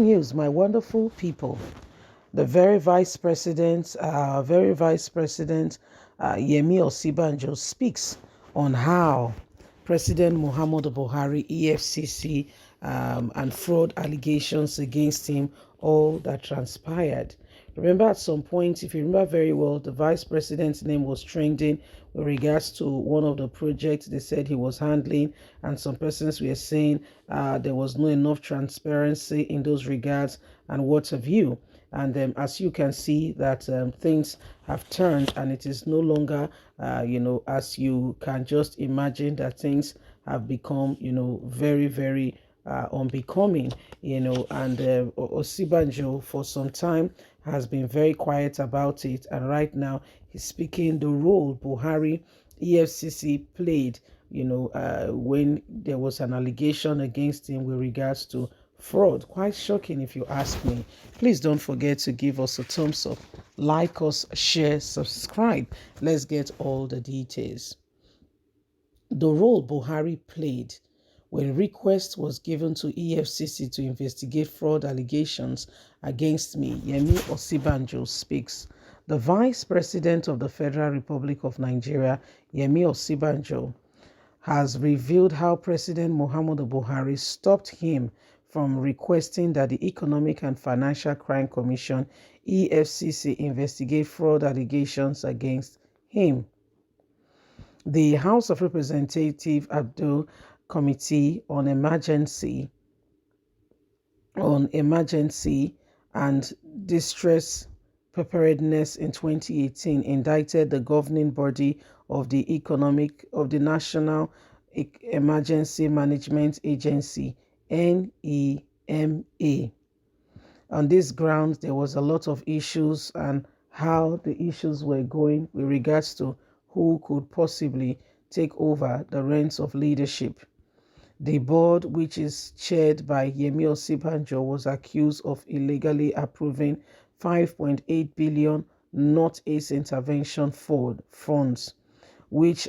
news, my wonderful people. The very Vice President, Yemi Osinbajo speaks on how President Muhammadu Buhari, Efcc, and fraud allegations against him, all that transpired. Remember, at some point, if you remember very well, the Vice President's name was trending with regards to one of the projects they said he was handling, and some persons were saying there was no enough transparency in those regards, and what have you. And as you can see that things have turned, and it is no longer as you can just imagine, that things have become very, very unbecoming, and Osinbajo for some time has been very quiet about it, and right now he's speaking the role Buhari EFCC played when there was an allegation against him with regards to fraud. Quite shocking, if you ask me. Please don't forget to give us a thumbs up, like us, share, subscribe. Let's get all the details. The role Buhari played when request was given to EFCC to investigate fraud allegations against me, Yemi Osinbajo speaks. The Vice President of the Federal Republic of Nigeria, Yemi Osinbajo, has revealed how President Muhammadu Buhari stopped him from requesting that the Economic and Financial Crime Commission, EFCC, investigate fraud allegations against him. The House of Representatives Abdul Committee on Emergency and Distress Preparedness in 2018 indicted the governing body of the National Emergency Management Agency, NEMA. On this ground, there was a lot of issues and how the issues were going with regards to who could possibly take over the reins of leadership. The board, which is chaired by Yemi Osinbajo, was accused of illegally approving 5.8 billion North-East Intervention funds, which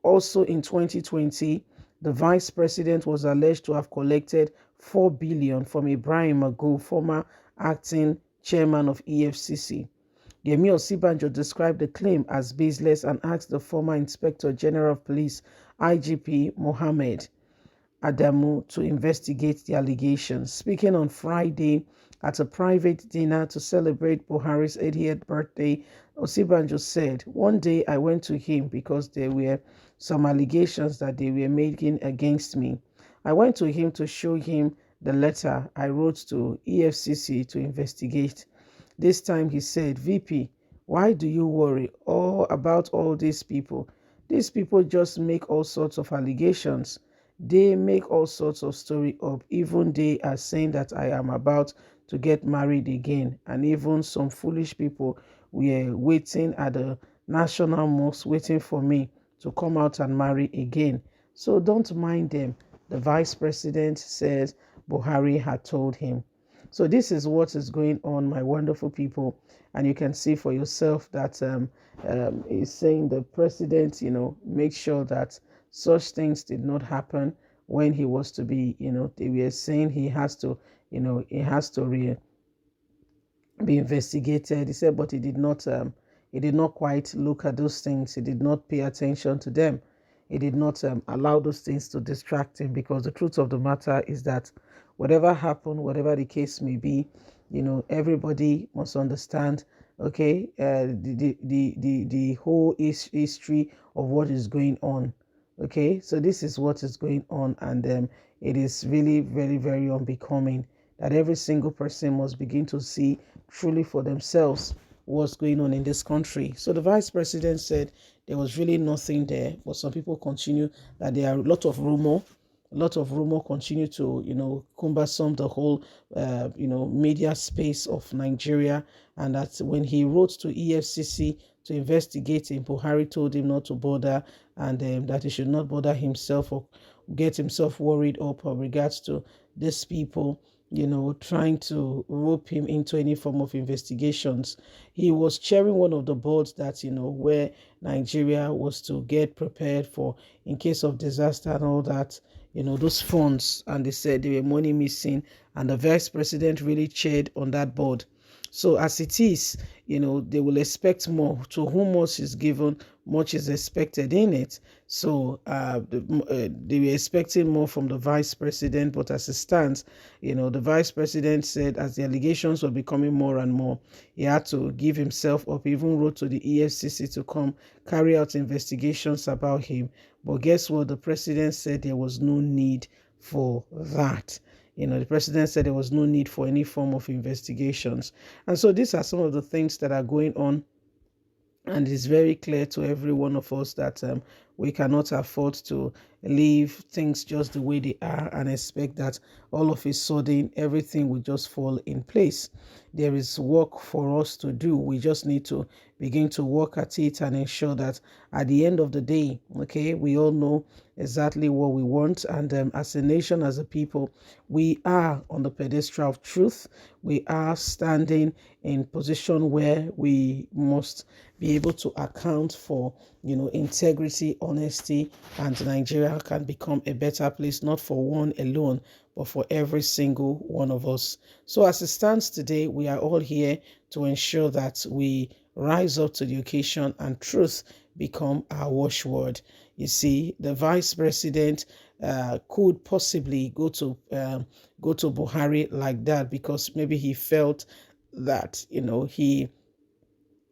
also in 2020, the Vice President was alleged to have collected 4 billion from Ibrahim Magu, former acting chairman of EFCC. Yemi Osinbajo described the claim as baseless and asked the former Inspector General of Police, IGP Mohammed Adamu, to investigate the allegations. Speaking on Friday at a private dinner to celebrate Buhari's 80th birthday, Osinbajo said, "One day I went to him because there were some allegations that they were making against me. I went to him to show him the letter I wrote to EFCC to investigate. This time he said, 'VP, why do you worry about all these people? These people just make all sorts of allegations. They make all sorts of story up. Even they are saying that I am about to get married again. And even some foolish people were waiting at the National Mosque waiting for me to come out and marry again. So don't mind them,' the Vice President says Buhari had told him. So this is what is going on, my wonderful people, and you can see for yourself that he's saying the president, make sure that such things did not happen when he was to be, they were saying he has to be investigated. He said, but he did not quite look at those things. He did not pay attention to them. He did not allow those things to distract him, because the truth of the matter is that whatever happened, whatever the case may be, everybody must understand, okay, the whole history of what is going on. Okay, so this is what is going on, and it is really very, very unbecoming that every single person must begin to see truly for themselves what's going on in this country. So the Vice President said there was really nothing there, but some people continue that there are a lot of rumor continue to, cumbersome the whole, media space of Nigeria, and that when he wrote to EFCC to investigate him, Buhari told him not to bother, and that he should not bother himself or get himself worried up with regards to these people, trying to rope him into any form of investigations. He was chairing one of the boards that, where Nigeria was to get prepared for in case of disaster and all that. those funds, and they said there were money missing, and the vice president really chaired on that board. So as it is, they will expect more. To whom much is given, much is expected in it. So they were expecting more from the vice president, but as it stands, the vice president said as the allegations were becoming more and more, he had to give himself up. He even wrote to the EFCC to come carry out investigations about him. But guess what? The president said there was no need for that. The president said there was no need for any form of investigations. And so these are some of the things that are going on. And it's very clear to every one of us that we cannot afford to leave things just the way they are and expect that all of a sudden everything will just fall in place. There is work for us to do. We just need to begin to work at it and ensure that at the end of the day, okay, we all know exactly what we want. And as a nation, as a people, we are on the pedestal of truth. We are standing in position where we must be able to account for, integrity, honesty, and Nigeria can become a better place, not for one alone, but for every single one of us. So as it stands today, we are all here to ensure that we rise up to the occasion and truth become our watchword. You see, the vice president could possibly go to Buhari like that because maybe he felt that he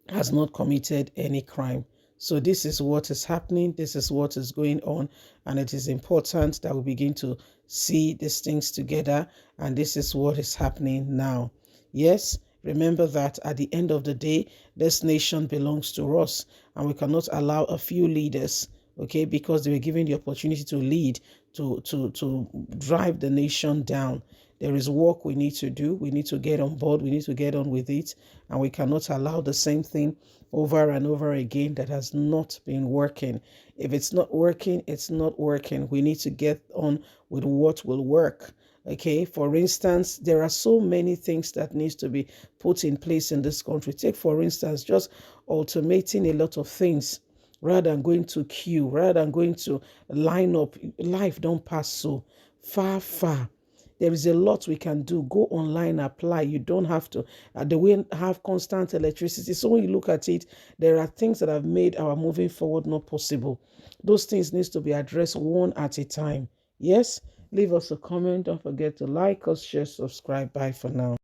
has not committed any crime. So this is what is happening. This is what is going on. And it is important that we begin to see these things together. And this is what is happening now. Yes, remember that at the end of the day, this nation belongs to us. And we cannot allow a few leaders, okay, because they were given the opportunity to lead, to drive the nation down. There is work we need to do. We need to get on board. We need to get on with it. And we cannot allow the same thing over and over again that has not been working. If it's not working, it's not working. We need to get on with what will work. Okay, for instance, there are so many things that needs to be put in place in this country. Take, for instance, just automating a lot of things rather than going to queue, rather than going to line up. Life don't pass so far. There is a lot we can do. Go online, apply. You don't have to. The way have constant electricity. So when you look at it, there are things that have made our moving forward not possible. Those things needs to be addressed one at a time. Yes? Leave us a comment. Don't forget to like us, share, subscribe. Bye for now.